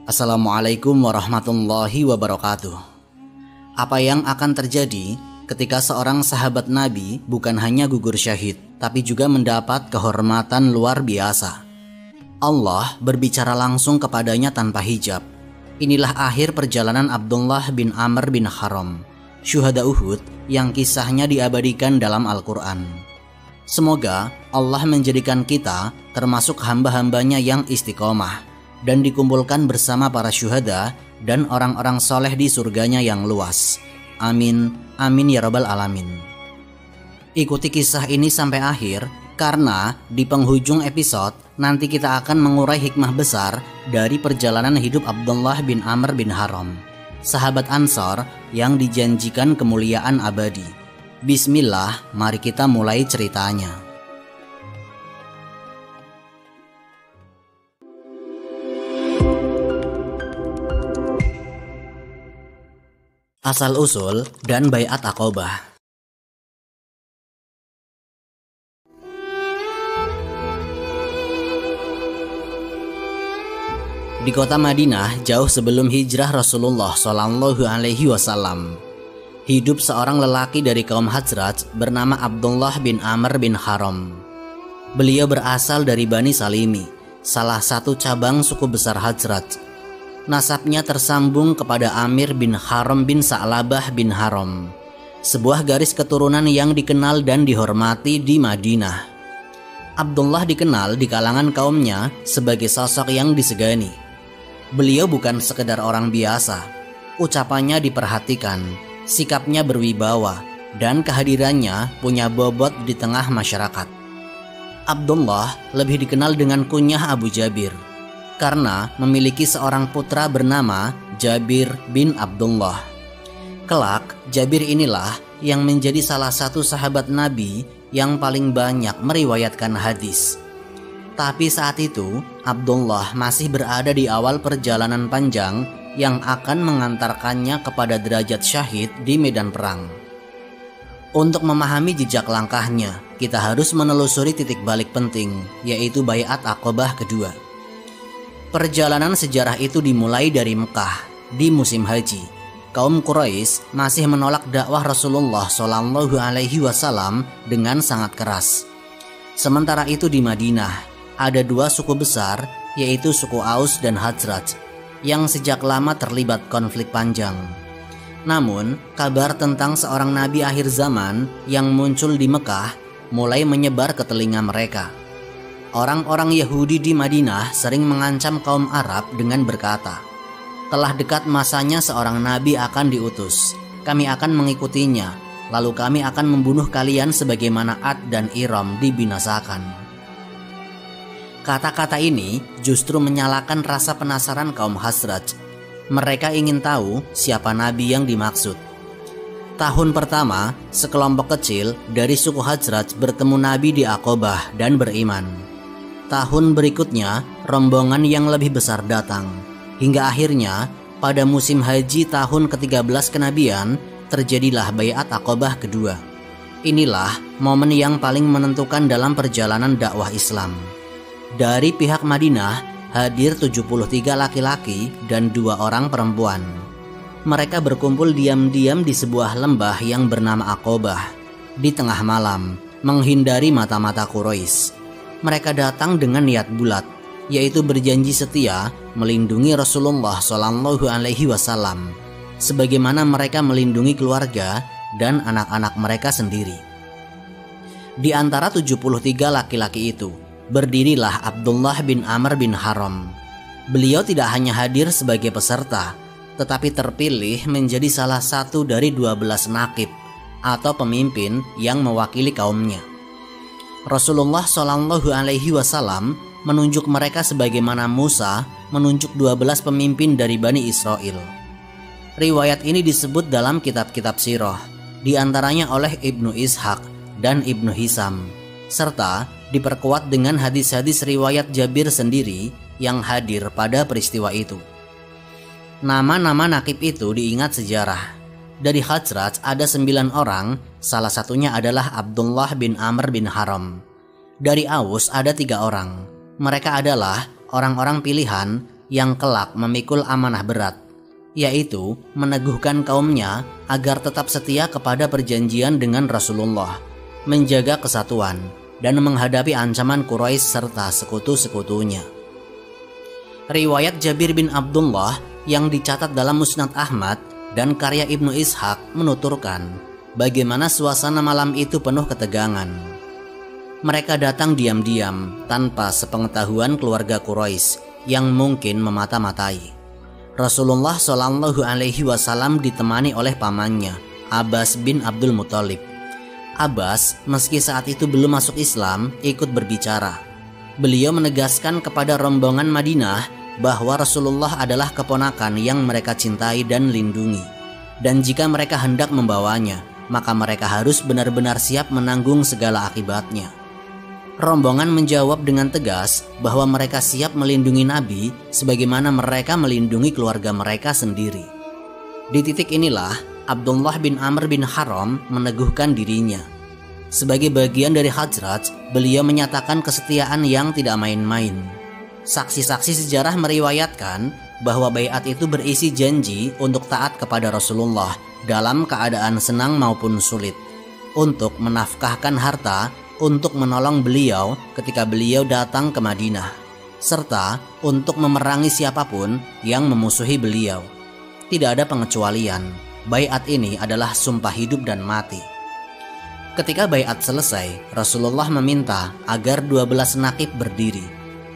Assalamualaikum warahmatullahi wabarakatuh. Apa yang akan terjadi ketika seorang sahabat Nabi bukan hanya gugur syahid, tapi juga mendapat kehormatan luar biasa? Allah berbicara langsung kepadanya tanpa hijab. Inilah akhir perjalanan Abdullah bin Amr bin Haram, syuhada Uhud yang kisahnya diabadikan dalam Al-Quran. Semoga Allah menjadikan kita termasuk hamba-hambanya yang istiqomah dan dikumpulkan bersama para syuhada dan orang-orang soleh di surganya yang luas. Amin, amin ya rabbal alamin. Ikuti kisah ini sampai akhir, karena di penghujung episode nanti kita akan mengurai hikmah besar dari perjalanan hidup Abdullah bin Amr bin Haram, sahabat Ansor yang dijanjikan kemuliaan abadi. Bismillah, mari kita mulai ceritanya. Asal-usul dan Baiat Aqobah. Di kota Madinah jauh sebelum hijrah Rasulullah SAW, hidup seorang lelaki dari kaum Khazraj bernama Abdullah bin Amr bin Haram. Beliau berasal dari Bani Salimi, salah satu cabang suku besar Khazraj. Nasabnya tersambung kepada Amir bin Haram bin Sa'labah bin Haram, sebuah garis keturunan yang dikenal dan dihormati di Madinah. Abdullah dikenal di kalangan kaumnya sebagai sosok yang disegani. Beliau bukan sekedar orang biasa, ucapannya diperhatikan, sikapnya berwibawa, dan kehadirannya punya bobot di tengah masyarakat. Abdullah lebih dikenal dengan kunyah Abu Jabir karena memiliki seorang putra bernama Jabir bin Abdullah. Kelak, Jabir inilah yang menjadi salah satu sahabat Nabi yang paling banyak meriwayatkan hadis. Tapi saat itu, Abdullah masih berada di awal perjalanan panjang yang akan mengantarkannya kepada derajat syahid di medan perang. Untuk memahami jejak langkahnya, kita harus menelusuri titik balik penting, yaitu Baiat Aqobah kedua. Perjalanan sejarah itu dimulai dari Mekah di musim haji. Kaum Quraisy masih menolak dakwah Rasulullah SAW dengan sangat keras. Sementara itu di Madinah ada dua suku besar, yaitu suku Aus dan Khazraj, yang sejak lama terlibat konflik panjang. Namun, kabar tentang seorang nabi akhir zaman yang muncul di Mekah mulai menyebar ke telinga mereka. Orang-orang Yahudi di Madinah sering mengancam kaum Arab dengan berkata, "Telah dekat masanya seorang nabi akan diutus. Kami akan mengikutinya, lalu kami akan membunuh kalian sebagaimana Ad dan Iram dibinasakan." Kata-kata ini justru menyalakan rasa penasaran kaum Khazraj. Mereka ingin tahu siapa nabi yang dimaksud. Tahun pertama, sekelompok kecil dari suku Khazraj bertemu Nabi di Aqobah dan beriman. Tahun berikutnya, rombongan yang lebih besar datang. Hingga akhirnya, pada musim haji tahun ke-13 kenabian, terjadilah Baiat Aqobah kedua. Inilah momen yang paling menentukan dalam perjalanan dakwah Islam. Dari pihak Madinah hadir 73 laki-laki dan 2 orang perempuan. Mereka berkumpul diam-diam di sebuah lembah yang bernama Aqobah di tengah malam, menghindari mata-mata Quraisy. Mereka datang dengan niat bulat, yaitu berjanji setia melindungi Rasulullah SAW, sebagaimana mereka melindungi keluarga dan anak-anak mereka sendiri. Di antara 73 laki-laki itu, berdirilah Abdullah bin Amr bin Haram. Beliau tidak hanya hadir sebagai peserta, tetapi terpilih menjadi salah satu dari 12 naqib atau pemimpin yang mewakili kaumnya. Rasulullah SAW menunjuk mereka sebagaimana Musa menunjuk 12 pemimpin dari Bani Israel. Riwayat ini disebut dalam kitab-kitab sirah, di antaranya oleh Ibnu Ishaq dan Ibnu Hisam, serta diperkuat dengan hadis-hadis riwayat Jabir sendiri yang hadir pada peristiwa itu. Nama-nama naqib itu diingat sejarah. Dari Khazraj ada 9 orang, salah satunya adalah Abdullah bin Amr bin Haram. Dari Aus ada 3 orang. Mereka adalah orang-orang pilihan yang kelak memikul amanah berat, yaitu meneguhkan kaumnya agar tetap setia kepada perjanjian dengan Rasulullah, menjaga kesatuan, dan menghadapi ancaman Quraisy serta sekutu-sekutunya. Riwayat Jabir bin Abdullah yang dicatat dalam Musnad Ahmad dan karya Ibnu Ishaq menuturkan bagaimana suasana malam itu penuh ketegangan. Mereka datang diam-diam tanpa sepengetahuan keluarga Quraisy yang mungkin memata-matai. Rasulullah Shallallahu Alaihi Wasallam ditemani oleh pamannya Abbas bin Abdul Muthalib. Abbas meski saat itu belum masuk Islam ikut berbicara. Beliau menegaskan kepada rombongan Madinah bahwa Rasulullah adalah keponakan yang mereka cintai dan lindungi, dan jika mereka hendak membawanya, maka mereka harus benar-benar siap menanggung segala akibatnya. Rombongan menjawab dengan tegas bahwa mereka siap melindungi Nabi sebagaimana mereka melindungi keluarga mereka sendiri. Di titik inilah Abdullah bin Amr bin Haram meneguhkan dirinya. Sebagai bagian dari Khazraj, beliau menyatakan kesetiaan yang tidak main-main. Saksi-saksi sejarah meriwayatkan bahwa baiat itu berisi janji untuk taat kepada Rasulullah dalam keadaan senang maupun sulit, untuk menafkahkan harta untuk menolong beliau ketika beliau datang ke Madinah, serta untuk memerangi siapapun yang memusuhi beliau. Tidak ada pengecualian, baiat ini adalah sumpah hidup dan mati. Ketika baiat selesai, Rasulullah meminta agar 12 naqib berdiri.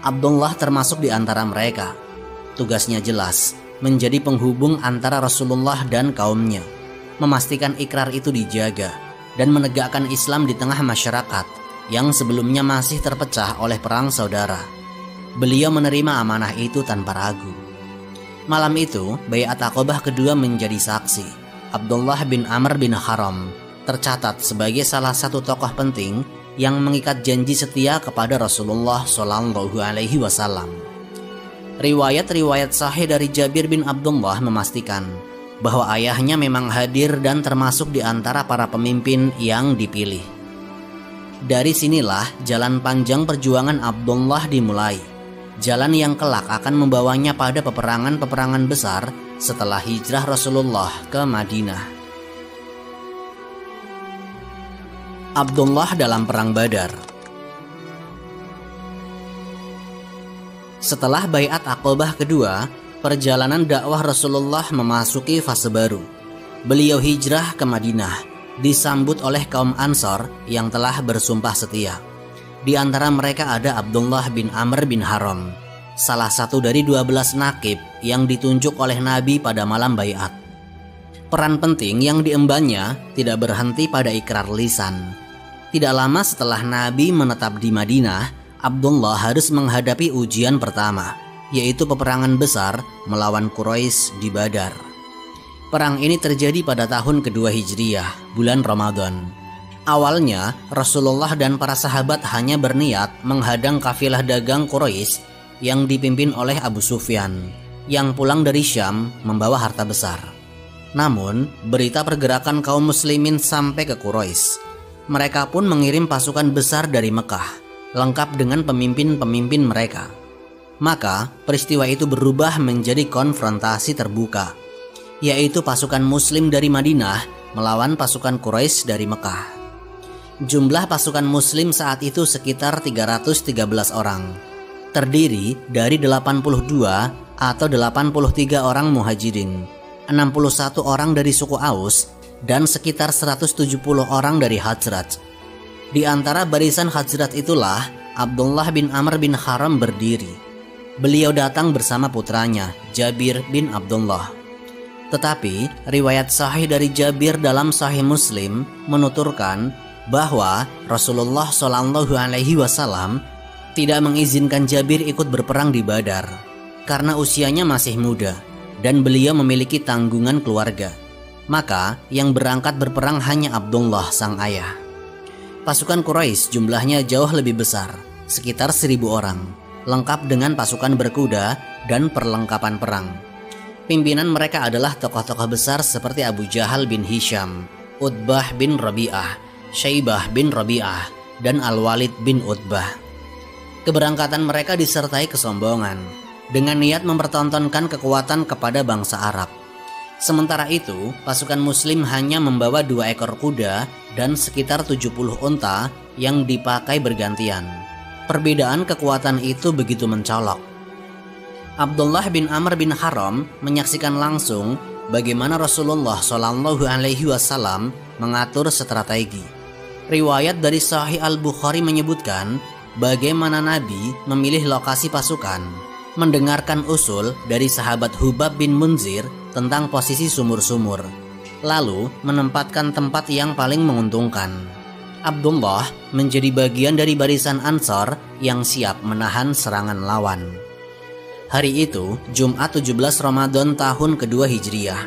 Abdullah termasuk di antara mereka. Tugasnya jelas, menjadi penghubung antara Rasulullah dan kaumnya, memastikan ikrar itu dijaga, dan menegakkan Islam di tengah masyarakat yang sebelumnya masih terpecah oleh perang saudara. Beliau menerima amanah itu tanpa ragu. Malam itu, Baiat Aqobah kedua menjadi saksi. Abdullah bin Amr bin Haram tercatat sebagai salah satu tokoh penting yang mengikat janji setia kepada Rasulullah Shallallahu Alaihi Wasallam. Riwayat-riwayat sahih dari Jabir bin Abdullah memastikan bahwa ayahnya memang hadir dan termasuk di antara para pemimpin yang dipilih. Dari sinilah jalan panjang perjuangan Abdullah dimulai, jalan yang kelak akan membawanya pada peperangan-peperangan besar setelah hijrah Rasulullah ke Madinah. Abdullah dalam Perang Badar. Setelah Baiat Aqobah kedua, perjalanan dakwah Rasulullah memasuki fase baru. Beliau hijrah ke Madinah, disambut oleh kaum Ansor yang telah bersumpah setia. Di antara mereka ada Abdullah bin Amr bin Haram, salah satu dari 12 naqib yang ditunjuk oleh Nabi pada malam Baiat. Peran penting yang diembannya tidak berhenti pada ikrar lisan. Tidak lama setelah Nabi menetap di Madinah, Abdullah harus menghadapi ujian pertama, yaitu peperangan besar melawan Quraisy di Badar. Perang ini terjadi pada tahun kedua Hijriyah, bulan Ramadan. Awalnya, Rasulullah dan para sahabat hanya berniat menghadang kafilah dagang Quraisy yang dipimpin oleh Abu Sufyan, yang pulang dari Syam membawa harta besar. Namun, berita pergerakan kaum muslimin sampai ke Quraisy. Mereka pun mengirim pasukan besar dari Mekah, lengkap dengan pemimpin-pemimpin mereka. Maka peristiwa itu berubah menjadi konfrontasi terbuka, yaitu pasukan muslim dari Madinah melawan pasukan Quraisy dari Mekah. Jumlah pasukan muslim saat itu sekitar 313 orang, terdiri dari 82 atau 83 orang muhajirin, 61 orang dari suku Aus, dan sekitar 170 orang dari Khazraj. Di antara barisan Khazraj itulah Abdullah bin Amr bin Haram berdiri. Beliau datang bersama putranya Jabir bin Abdullah. Tetapi riwayat sahih dari Jabir dalam Sahih Muslim menuturkan bahwa Rasulullah Shallallahu Alaihi Wasallam tidak mengizinkan Jabir ikut berperang di Badar karena usianya masih muda dan beliau memiliki tanggungan keluarga. Maka yang berangkat berperang hanya Abdullah sang ayah. Pasukan Quraisy jumlahnya jauh lebih besar, sekitar 1.000 orang, lengkap dengan pasukan berkuda dan perlengkapan perang. Pimpinan mereka adalah tokoh-tokoh besar seperti Abu Jahal bin Hisham, Utbah bin Rabi'ah, Syaibah bin Rabi'ah, dan Al-Walid bin Utbah. Keberangkatan mereka disertai kesombongan. dengan niat mempertontonkan kekuatan kepada bangsa Arab. Sementara itu, pasukan Muslim hanya membawa 2 ekor kuda dan sekitar 70 unta yang dipakai bergantian. Perbedaan kekuatan itu begitu mencolok. Abdullah bin Amr bin Haram menyaksikan langsung bagaimana Rasulullah Shallallahu Alaihi Wasallam mengatur strategi. Riwayat dari Sahih Al-Bukhari menyebutkan bagaimana Nabi memilih lokasi pasukan, mendengarkan usul dari sahabat Hubab bin Munzir tentang posisi sumur-sumur, lalu menempatkan tempat yang paling menguntungkan. Abdullah menjadi bagian dari barisan Ansor yang siap menahan serangan lawan. Hari itu, Jumat 17 Ramadan tahun kedua Hijriah.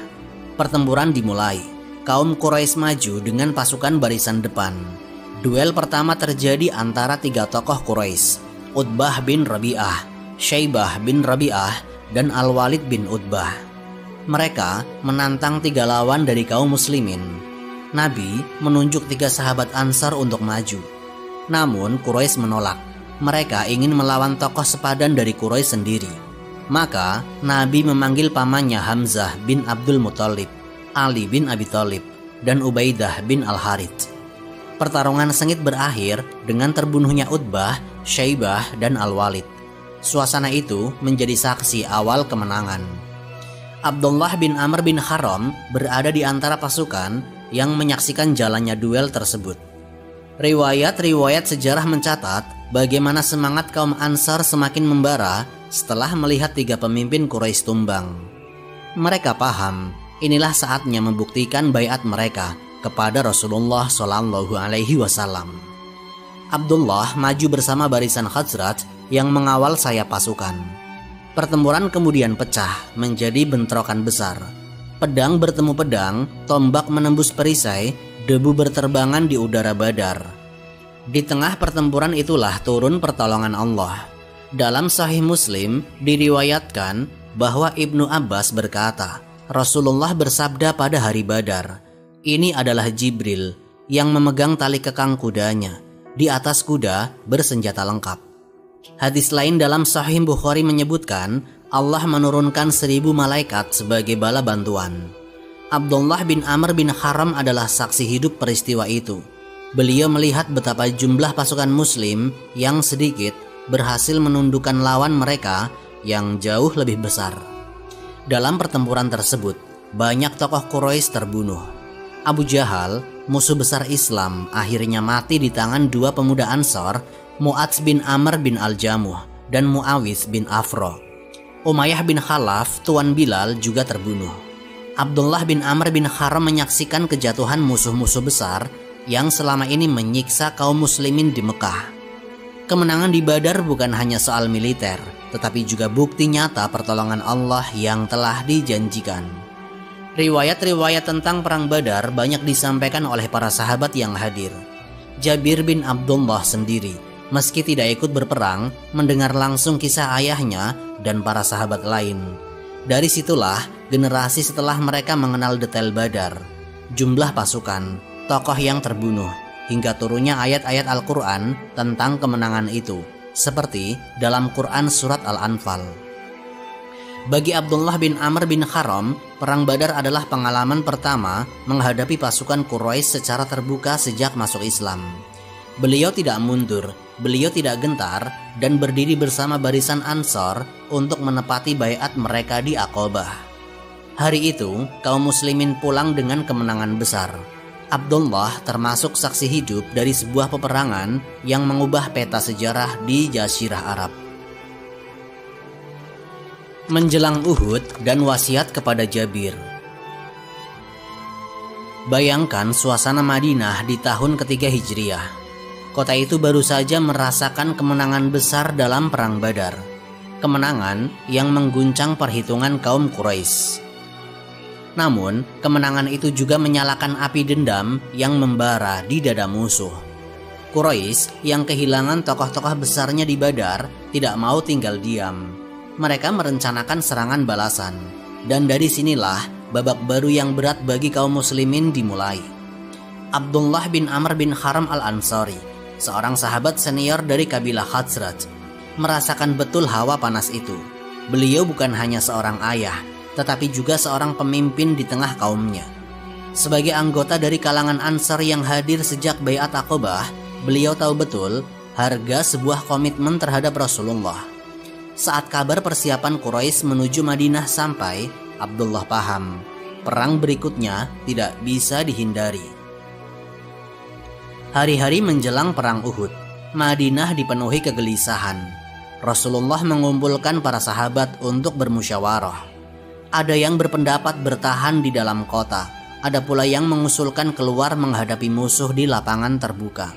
Pertempuran dimulai. Kaum Quraisy maju dengan pasukan barisan depan. Duel pertama terjadi antara 3 tokoh Quraisy, Utbah bin Rabi'ah, Syaibah bin Rabi'ah, dan Al-Walid bin Utbah. Mereka menantang 3 lawan dari kaum muslimin. Nabi menunjuk 3 sahabat Ansar untuk maju. Namun Quraisy menolak. Mereka ingin melawan tokoh sepadan dari Quraisy sendiri. Maka Nabi memanggil pamannya Hamzah bin Abdul Muthalib, Ali bin Abi Thalib, dan Ubaidah bin Al-Harits. Pertarungan sengit berakhir dengan terbunuhnya Utbah, Syaibah, dan Al-Walid. Suasana itu menjadi saksi awal kemenangan. Abdullah bin Amr bin Haram berada di antara pasukan yang menyaksikan jalannya duel tersebut. Riwayat-riwayat sejarah mencatat bagaimana semangat kaum Ansar semakin membara setelah melihat 3 pemimpin Quraisy tumbang. Mereka paham inilah saatnya membuktikan baiat mereka kepada Rasulullah Shallallahu Alaihi Wasallam. Abdullah maju bersama barisan Khazraj yang mengawal sayap pasukan. Pertempuran kemudian pecah menjadi bentrokan besar. Pedang bertemu pedang, tombak menembus perisai, debu berterbangan di udara Badar. Di tengah pertempuran itulah turun pertolongan Allah. Dalam Sahih Muslim diriwayatkan bahwa Ibnu Abbas berkata, Rasulullah bersabda pada hari Badar, ini adalah Jibril yang memegang tali kekang kudanya, di atas kuda bersenjata lengkap. Hadis lain dalam Sahih Bukhari menyebutkan Allah menurunkan 1000 malaikat sebagai bala bantuan. Abdullah bin Amr bin Haram adalah saksi hidup peristiwa itu. Beliau melihat betapa jumlah pasukan Muslim yang sedikit berhasil menundukkan lawan mereka yang jauh lebih besar. Dalam pertempuran tersebut, banyak tokoh Quraisy terbunuh. Abu Jahal, musuh besar Islam, akhirnya mati di tangan 2 pemuda Ansor, Mu'adz bin Amr bin Al-Jamuh dan Mu'awidh bin Afro. Umayyah bin Khalaf, tuan Bilal, juga terbunuh. Abdullah bin Amr bin Haram menyaksikan kejatuhan musuh-musuh besar yang selama ini menyiksa kaum muslimin di Mekah. Kemenangan di Badar bukan hanya soal militer, tetapi juga bukti nyata pertolongan Allah yang telah dijanjikan. Riwayat-riwayat tentang perang Badar banyak disampaikan oleh para sahabat yang hadir. Jabir bin Abdullah sendiri, meski tidak ikut berperang, mendengar langsung kisah ayahnya dan para sahabat lain. Dari situlah generasi setelah mereka mengenal detail Badar, jumlah pasukan, tokoh yang terbunuh, hingga turunnya ayat-ayat Al-Quran tentang kemenangan itu, seperti dalam Quran Surat Al-Anfal. Bagi Abdullah bin Amr bin Haram, perang Badar adalah pengalaman pertama menghadapi pasukan Quraisy secara terbuka sejak masuk Islam. Beliau tidak mundur, beliau tidak gentar, dan berdiri bersama barisan Ansor untuk menepati baiat mereka di Aqabah. Hari itu, kaum muslimin pulang dengan kemenangan besar. Abdullah termasuk saksi hidup dari sebuah peperangan yang mengubah peta sejarah di Jazirah Arab. Menjelang Uhud dan wasiat kepada Jabir. Bayangkan suasana Madinah di tahun ketiga Hijriah. Kota itu baru saja merasakan kemenangan besar dalam perang Badar. Kemenangan yang mengguncang perhitungan kaum Quraisy. Namun, kemenangan itu juga menyalakan api dendam yang membara di dada musuh. Quraisy yang kehilangan tokoh-tokoh besarnya di Badar tidak mau tinggal diam. Mereka merencanakan serangan balasan. Dan dari sinilah babak baru yang berat bagi kaum muslimin dimulai. Abdullah bin Amr bin Haram al-Ansari, seorang sahabat senior dari kabilah Khazraj, merasakan betul hawa panas itu. Beliau bukan hanya seorang ayah, tetapi juga seorang pemimpin di tengah kaumnya. Sebagai anggota dari kalangan Ansar yang hadir sejak Baiat Aqobah, beliau tahu betul harga sebuah komitmen terhadap Rasulullah. Saat kabar persiapan Quraisy menuju Madinah sampai, Abdullah paham, perang berikutnya tidak bisa dihindari. Hari-hari menjelang perang Uhud, Madinah dipenuhi kegelisahan. Rasulullah mengumpulkan para sahabat untuk bermusyawarah. Ada yang berpendapat bertahan di dalam kota, ada pula yang mengusulkan keluar menghadapi musuh di lapangan terbuka.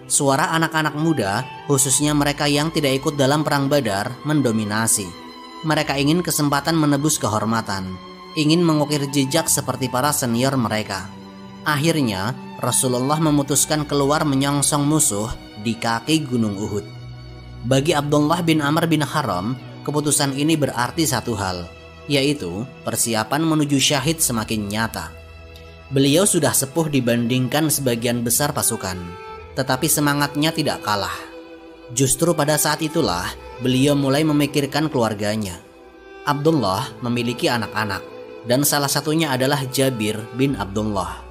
Suara anak-anak muda, khususnya mereka yang tidak ikut dalam perang Badar, mendominasi. Mereka ingin kesempatan menebus kehormatan, ingin mengukir jejak seperti para senior mereka. Akhirnya, Rasulullah memutuskan keluar menyongsong musuh di kaki Gunung Uhud. Bagi Abdullah bin Amr bin Haram, keputusan ini berarti satu hal, yaitu persiapan menuju syahid semakin nyata. Beliau sudah sepuh dibandingkan sebagian besar pasukan, tetapi semangatnya tidak kalah. Justru pada saat itulah beliau mulai memikirkan keluarganya. Abdullah memiliki anak-anak, dan salah satunya adalah Jabir bin Abdullah.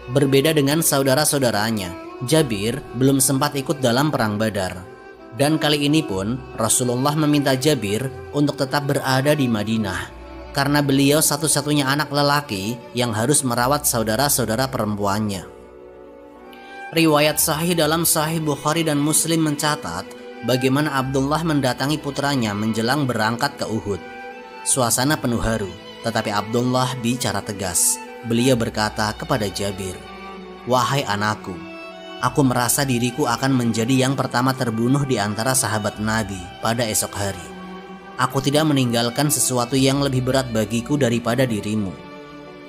Berbeda dengan saudara-saudaranya, Jabir belum sempat ikut dalam perang Badar. Dan kali ini pun Rasulullah meminta Jabir untuk tetap berada di Madinah, karena beliau satu-satunya anak lelaki yang harus merawat saudara-saudara perempuannya. Riwayat sahih dalam Sahih Bukhari dan Muslim mencatat bagaimana Abdullah mendatangi putranya menjelang berangkat ke Uhud. Suasana penuh haru, tetapi Abdullah bicara tegas. Beliau berkata kepada Jabir, "Wahai anakku, aku merasa diriku akan menjadi yang pertama terbunuh di antara sahabat Nabi pada esok hari. Aku tidak meninggalkan sesuatu yang lebih berat bagiku daripada dirimu.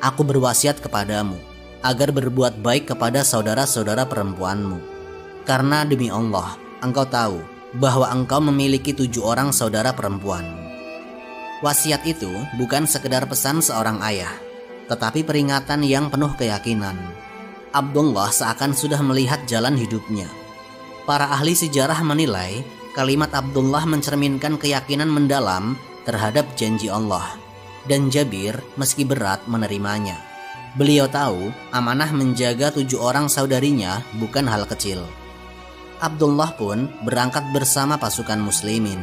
Aku berwasiat kepadamu agar berbuat baik kepada saudara-saudara perempuanmu. Karena demi Allah, engkau tahu bahwa engkau memiliki 7 orang saudara perempuan." Wasiat itu bukan sekedar pesan seorang ayah, tetapi peringatan yang penuh keyakinan. Abdullah seakan sudah melihat jalan hidupnya. Para ahli sejarah menilai kalimat Abdullah mencerminkan keyakinan mendalam terhadap janji Allah, dan Jabir meski berat menerimanya. Beliau tahu amanah menjaga 7 orang saudarinya bukan hal kecil. Abdullah pun berangkat bersama pasukan muslimin.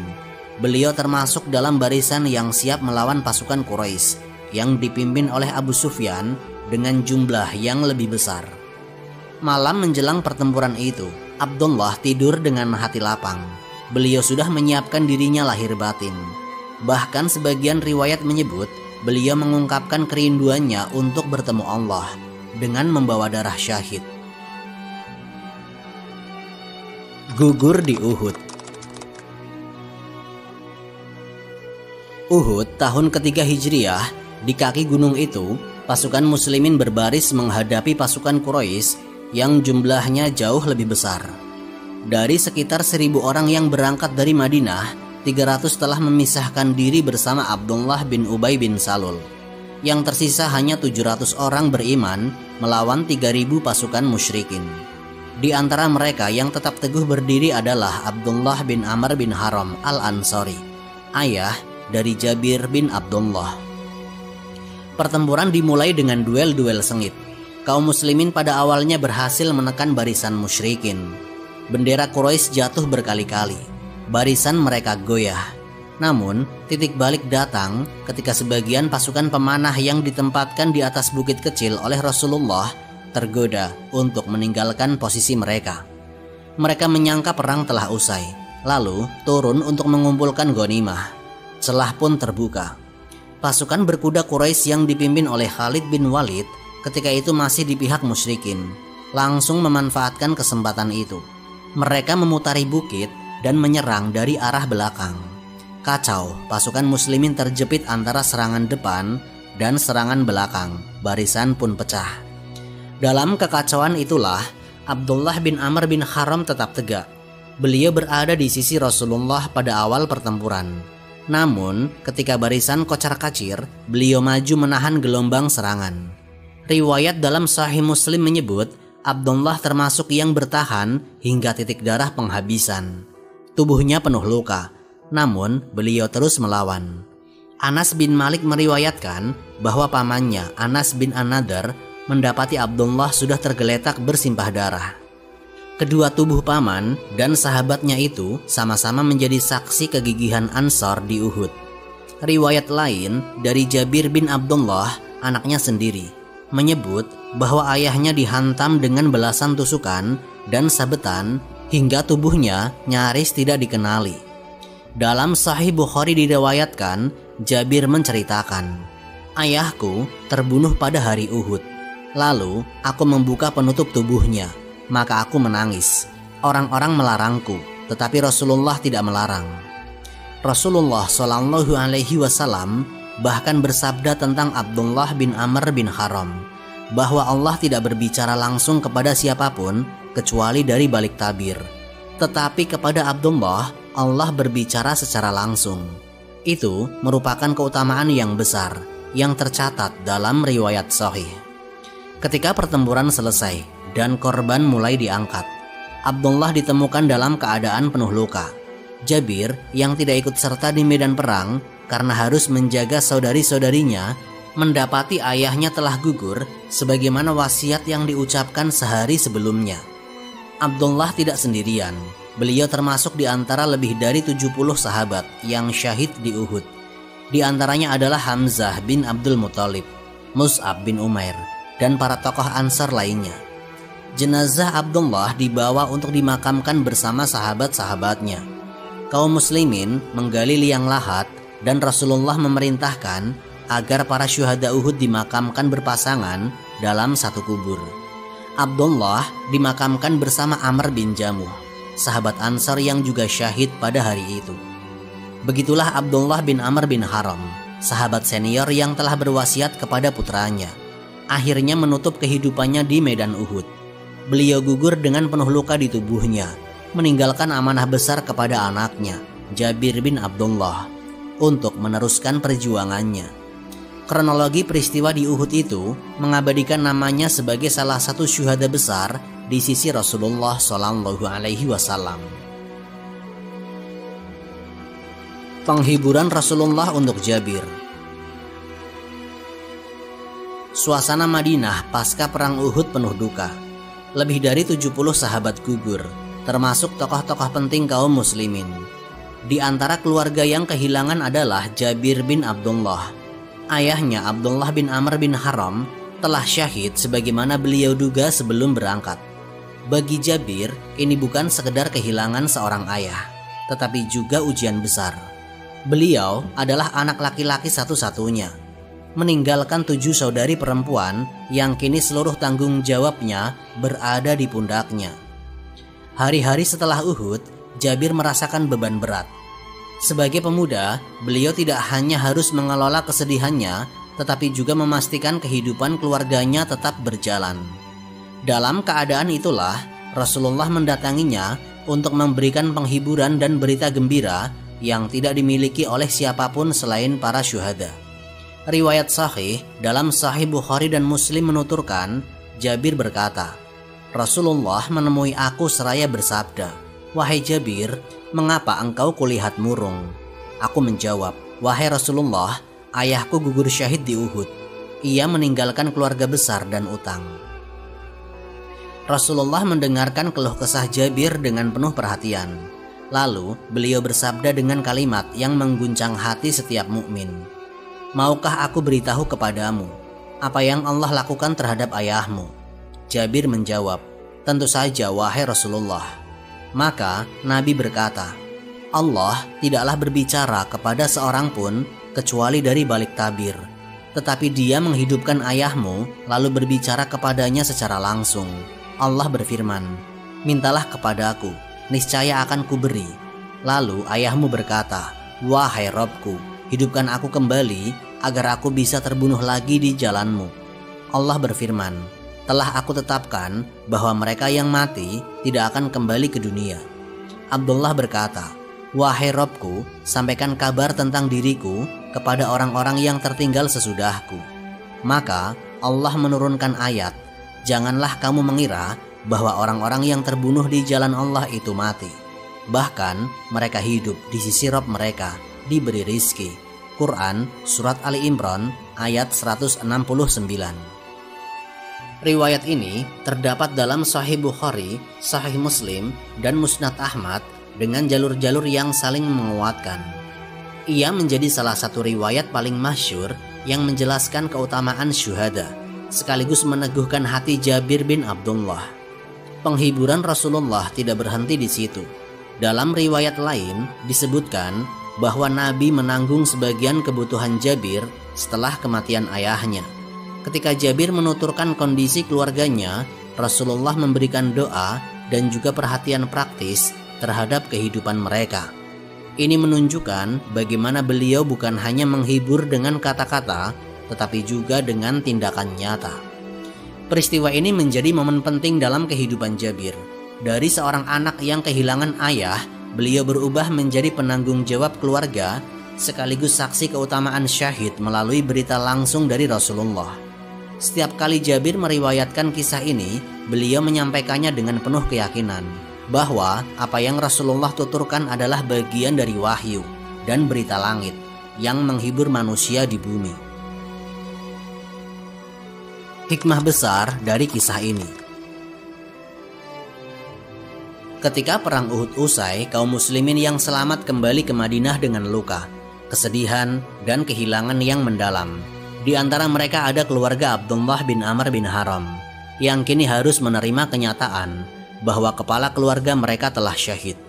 Beliau termasuk dalam barisan yang siap melawan pasukan Quraisy yang dipimpin oleh Abu Sufyan dengan jumlah yang lebih besar. Malam menjelang pertempuran itu, Abdullah tidur dengan hati lapang. Beliau sudah menyiapkan dirinya lahir batin. Bahkan sebagian riwayat menyebut beliau mengungkapkan kerinduannya untuk bertemu Allah dengan membawa darah syahid. Gugur di Uhud. Uhud tahun ketiga Hijriah, di kaki gunung itu, pasukan muslimin berbaris menghadapi pasukan Quraisy yang jumlahnya jauh lebih besar. Dari sekitar 1000 orang yang berangkat dari Madinah, 300 telah memisahkan diri bersama Abdullah bin Ubay bin Salul. Yang tersisa hanya 700 orang beriman melawan 3000 pasukan musyrikin. Di antara mereka yang tetap teguh berdiri adalah Abdullah bin Amr bin Haram al-Ansari, ayah dari Jabir bin Abdullah. Pertempuran dimulai dengan duel-duel sengit. Kaum muslimin pada awalnya berhasil menekan barisan musyrikin. Bendera Quraisy jatuh berkali-kali. Barisan mereka goyah. Namun, titik balik datang ketika sebagian pasukan pemanah yang ditempatkan di atas bukit kecil oleh Rasulullah tergoda untuk meninggalkan posisi mereka. Mereka menyangka perang telah usai, lalu turun untuk mengumpulkan ghanimah. Celah pun terbuka. Pasukan berkuda Quraisy yang dipimpin oleh Khalid bin Walid ketika itu masih di pihak musyrikin, langsung memanfaatkan kesempatan itu. Mereka memutari bukit dan menyerang dari arah belakang. Kacau, pasukan muslimin terjepit antara serangan depan dan serangan belakang. Barisan pun pecah. Dalam kekacauan itulah Abdullah bin Amr bin Haram tetap tegak. Beliau berada di sisi Rasulullah pada awal pertempuran. Namun, ketika barisan kocar-kacir, beliau maju menahan gelombang serangan. Riwayat dalam Sahih Muslim menyebut Abdullah termasuk yang bertahan hingga titik darah penghabisan. Tubuhnya penuh luka, Namun beliau terus melawan. Anas bin Malik meriwayatkan bahwa pamannya Anas bin An-Nadhr mendapati Abdullah sudah tergeletak bersimpah darah. Kedua tubuh paman dan sahabatnya itu sama-sama menjadi saksi kegigihan Ansor di Uhud. Riwayat lain dari Jabir bin Abdullah, anaknya sendiri, menyebut bahwa ayahnya dihantam dengan belasan tusukan dan sabetan hingga tubuhnya nyaris tidak dikenali. Dalam Sahih Bukhari diriwayatkan, Jabir menceritakan, "Ayahku terbunuh pada hari Uhud. Lalu aku membuka penutup tubuhnya, maka aku menangis. Orang-orang melarangku, tetapi Rasulullah tidak melarang." Rasulullah Shallallahu Alaihi Wasallam bahkan bersabda tentang Abdullah bin Amr bin Haram bahwa Allah tidak berbicara langsung kepada siapapun kecuali dari balik tabir, tetapi kepada Abdullah Allah berbicara secara langsung. Itu merupakan keutamaan yang besar yang tercatat dalam riwayat sahih. Ketika pertempuran selesai dan korban mulai diangkat, Abdullah ditemukan dalam keadaan penuh luka. Jabir yang tidak ikut serta di medan perang karena harus menjaga saudari-saudarinya mendapati ayahnya telah gugur sebagaimana wasiat yang diucapkan sehari sebelumnya. Abdullah tidak sendirian. Beliau termasuk di antara lebih dari 70 sahabat yang syahid di Uhud. Di antaranya adalah Hamzah bin Abdul Muthalib, Mus'ab bin Umair, dan para tokoh Ansar lainnya. Jenazah Abdullah dibawa untuk dimakamkan bersama sahabat-sahabatnya. Kaum muslimin menggali liang lahat dan Rasulullah memerintahkan agar para syuhada Uhud dimakamkan berpasangan dalam satu kubur. Abdullah dimakamkan bersama Amr bin Jamuh, sahabat Ansar yang juga syahid pada hari itu. Begitulah Abdullah bin Amr bin Haram, sahabat senior yang telah berwasiat kepada putranya, akhirnya menutup kehidupannya di medan Uhud. Beliau gugur dengan penuh luka di tubuhnya, meninggalkan amanah besar kepada anaknya, Jabir bin Abdullah, untuk meneruskan perjuangannya. Kronologi peristiwa di Uhud itu mengabadikan namanya sebagai salah satu syuhada besar di sisi Rasulullah Shallallahu Alaihi Wasallam. Penghiburan Rasulullah untuk Jabir. Suasana Madinah pasca perang Uhud penuh duka. Lebih dari 70 sahabat gugur, termasuk tokoh-tokoh penting kaum muslimin. Di antara keluarga yang kehilangan adalah Jabir bin Abdullah. Ayahnya Abdullah bin Amr bin Haram telah syahid sebagaimana beliau duga sebelum berangkat. Bagi Jabir, ini bukan sekedar kehilangan seorang ayah, tetapi juga ujian besar. Beliau adalah anak laki-laki satu-satunya, meninggalkan 7 saudari perempuan yang kini seluruh tanggung jawabnya berada di pundaknya. Hari-hari setelah Uhud, Jabir merasakan beban berat. Sebagai pemuda, beliau tidak hanya harus mengelola kesedihannya, tetapi juga memastikan kehidupan keluarganya tetap berjalan. Dalam keadaan itulah, Rasulullah mendatanginya untuk memberikan penghiburan dan berita gembira yang tidak dimiliki oleh siapapun selain para syuhada. Riwayat sahih dalam Sahih Bukhari dan Muslim menuturkan, Jabir berkata, "Rasulullah menemui aku seraya bersabda, 'Wahai Jabir, mengapa engkau kulihat murung?' Aku menjawab, 'Wahai Rasulullah, ayahku gugur syahid di Uhud. Ia meninggalkan keluarga besar dan utang.' Rasulullah mendengarkan keluh kesah Jabir dengan penuh perhatian. Lalu beliau bersabda dengan kalimat yang mengguncang hati setiap mukmin, 'Maukah aku beritahu kepadamu apa yang Allah lakukan terhadap ayahmu?' Jabir menjawab, 'Tentu saja, wahai Rasulullah.' Maka Nabi berkata, 'Allah tidaklah berbicara kepada seorang pun kecuali dari balik tabir, tetapi Dia menghidupkan ayahmu lalu berbicara kepadanya secara langsung. Allah berfirman, mintalah kepadaku, niscaya akan kuberi. Lalu ayahmu berkata, wahai Robku, hidupkan aku kembali agar aku bisa terbunuh lagi di jalanmu. Allah berfirman, telah aku tetapkan bahwa mereka yang mati tidak akan kembali ke dunia. Abdullah berkata, wahai Robku, sampaikan kabar tentang diriku kepada orang-orang yang tertinggal sesudahku. Maka Allah menurunkan ayat, janganlah kamu mengira bahwa orang-orang yang terbunuh di jalan Allah itu mati. Bahkan mereka hidup di sisi Rabb mereka, diberi rizki. Quran Surat Ali Imran ayat 169. Riwayat ini terdapat dalam Sahih Bukhari, Sahih Muslim, dan Musnad Ahmad dengan jalur-jalur yang saling menguatkan. Ia menjadi salah satu riwayat paling masyhur yang menjelaskan keutamaan syuhada, sekaligus meneguhkan hati Jabir bin Abdullah. Penghiburan Rasulullah tidak berhenti di situ. Dalam riwayat lain disebutkan bahwa Nabi menanggung sebagian kebutuhan Jabir setelah kematian ayahnya. Ketika Jabir menuturkan kondisi keluarganya, Rasulullah memberikan doa dan juga perhatian praktis terhadap kehidupan mereka. Ini menunjukkan bagaimana beliau bukan hanya menghibur dengan kata-kata, tetapi juga dengan tindakan nyata. Peristiwa ini menjadi momen penting dalam kehidupan Jabir. Dari seorang anak yang kehilangan ayah, beliau berubah menjadi penanggung jawab keluarga, sekaligus saksi keutamaan syahid melalui berita langsung dari Rasulullah. Setiap kali Jabir meriwayatkan kisah ini, beliau menyampaikannya dengan penuh keyakinan bahwa apa yang Rasulullah tuturkan adalah bagian dari wahyu dan berita langit yang menghibur manusia di bumi. Hikmah besar dari kisah ini. Ketika perang Uhud usai, kaum muslimin yang selamat kembali ke Madinah dengan luka, kesedihan, dan kehilangan yang mendalam. Di antara mereka ada keluarga Abdullah bin Amr bin Haram yang kini harus menerima kenyataan bahwa kepala keluarga mereka telah syahid.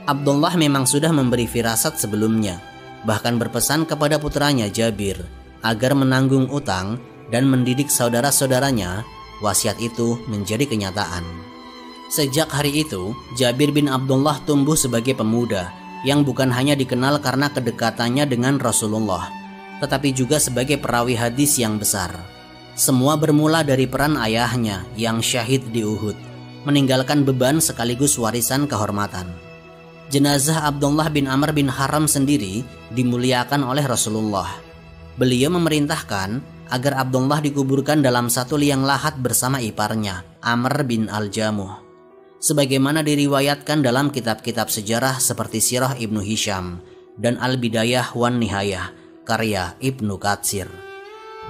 Abdullah memang sudah memberi firasat sebelumnya, bahkan berpesan kepada putranya Jabir agar menanggung utang dan mendidik saudara-saudaranya. Wasiat itu menjadi kenyataan. Sejak hari itu, Jabir bin Abdullah tumbuh sebagai pemuda yang bukan hanya dikenal karena kedekatannya dengan Rasulullah, tetapi juga sebagai perawi hadis yang besar. Semua bermula dari peran ayahnya yang syahid di Uhud, meninggalkan beban sekaligus warisan kehormatan. Jenazah Abdullah bin Amr bin Haram sendiri dimuliakan oleh Rasulullah. Beliau memerintahkan agar Abdullah dikuburkan dalam satu liang lahat bersama iparnya, Amr bin Al-Jamuh, sebagaimana diriwayatkan dalam kitab-kitab sejarah seperti Sirah Ibnu Hisham dan Al-Bidayah wan Nihayah karya Ibnu Katsir.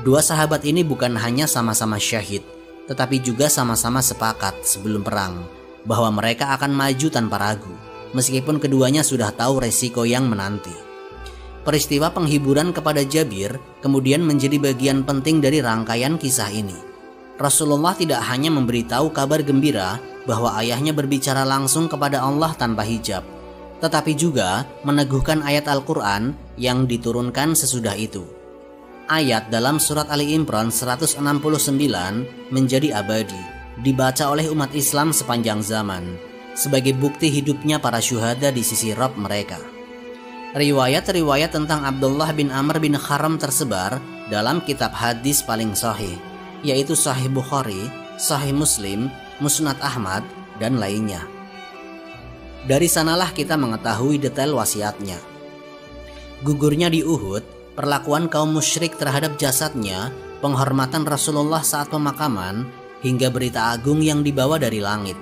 Dua sahabat ini bukan hanya sama-sama syahid, tetapi juga sama-sama sepakat sebelum perang bahwa mereka akan maju tanpa ragu, meskipun keduanya sudah tahu resiko yang menanti. Peristiwa penghiburan kepada Jabir kemudian menjadi bagian penting dari rangkaian kisah ini. Rasulullah tidak hanya memberitahu kabar gembira bahwa ayahnya berbicara langsung kepada Allah tanpa hijab, tetapi juga meneguhkan ayat Al-Quran yang diturunkan sesudah itu. Ayat dalam surat Ali Imran 169 menjadi abadi, dibaca oleh umat Islam sepanjang zaman, sebagai bukti hidupnya para syuhada di sisi Rabb mereka. Riwayat-riwayat tentang Abdullah bin Amr bin Haram tersebar dalam kitab hadis paling sahih, yaitu Sahih Bukhari, Sahih Muslim, Musnad Ahmad, dan lainnya. Dari sanalah kita mengetahui detail wasiatnya. Gugurnya di Uhud, perlakuan kaum musyrik terhadap jasadnya, penghormatan Rasulullah saat pemakaman, hingga berita agung yang dibawa dari langit.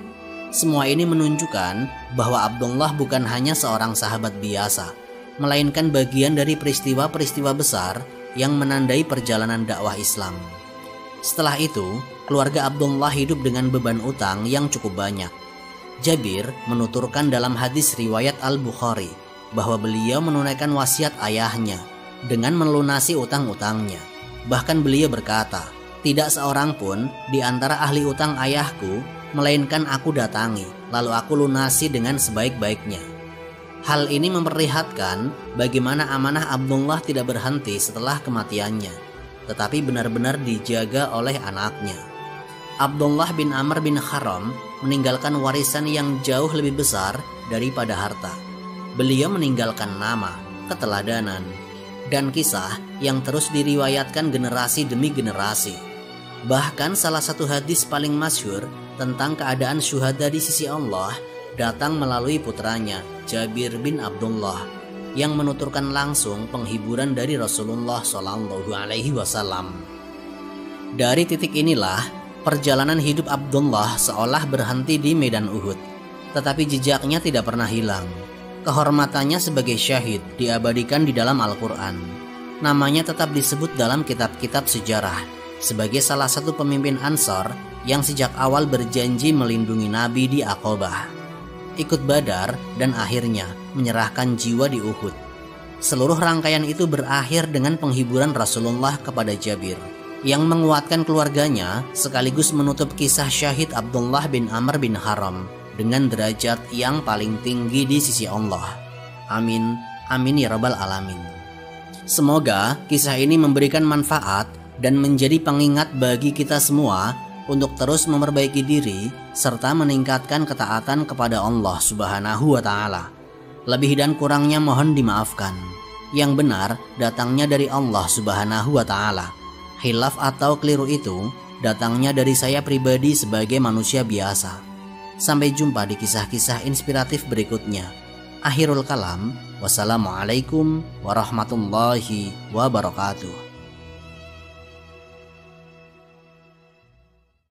Semua ini menunjukkan bahwa Abdullah bukan hanya seorang sahabat biasa, melainkan bagian dari peristiwa-peristiwa besar yang menandai perjalanan dakwah Islam. Setelah itu, keluarga Abdullah hidup dengan beban utang yang cukup banyak. Jabir menuturkan dalam hadis riwayat Al-Bukhari bahwa beliau menunaikan wasiat ayahnya dengan melunasi utang-utangnya. Bahkan beliau berkata, "Tidak seorang pun di antara ahli utang ayahku, melainkan aku datangi, lalu aku lunasi dengan sebaik-baiknya." Hal ini memperlihatkan bagaimana amanah Abdullah tidak berhenti setelah kematiannya, tetapi benar-benar dijaga oleh anaknya. Abdullah bin Amr bin Haram meninggalkan warisan yang jauh lebih besar daripada harta. Beliau meninggalkan nama, keteladanan, dan kisah yang terus diriwayatkan generasi demi generasi. Bahkan salah satu hadis paling masyhur tentang keadaan syuhada di sisi Allah datang melalui putranya Jabir bin Abdullah yang menuturkan langsung penghiburan dari Rasulullah SAW. Dari titik inilah perjalanan hidup Abdullah seolah berhenti di medan Uhud. tetapi jejaknya tidak pernah hilang. Kehormatannya sebagai syahid diabadikan di dalam Al-Quran. Namanya tetap disebut dalam kitab-kitab sejarah sebagai salah satu pemimpin Ansor yang sejak awal berjanji melindungi Nabi di Aqabah, ikut Badar, dan akhirnya menyerahkan jiwa di Uhud. Seluruh rangkaian itu berakhir dengan penghiburan Rasulullah kepada Jabir yang menguatkan keluarganya sekaligus menutup kisah syahid Abdullah bin Amr bin Haram dengan derajat yang paling tinggi di sisi Allah. Amin, amin ya rabbal alamin. Semoga kisah ini memberikan manfaat dan menjadi pengingat bagi kita semua untuk terus memperbaiki diri serta meningkatkan ketaatan kepada Allah Subhanahu wa Ta'ala. Lebih dan kurangnya mohon dimaafkan. Yang benar datangnya dari Allah Subhanahu wa Ta'ala. Khilaf atau keliru itu datangnya dari saya pribadi sebagai manusia biasa. Sampai jumpa di kisah-kisah inspiratif berikutnya. Akhirul kalam, wassalamualaikum warahmatullahi wabarakatuh.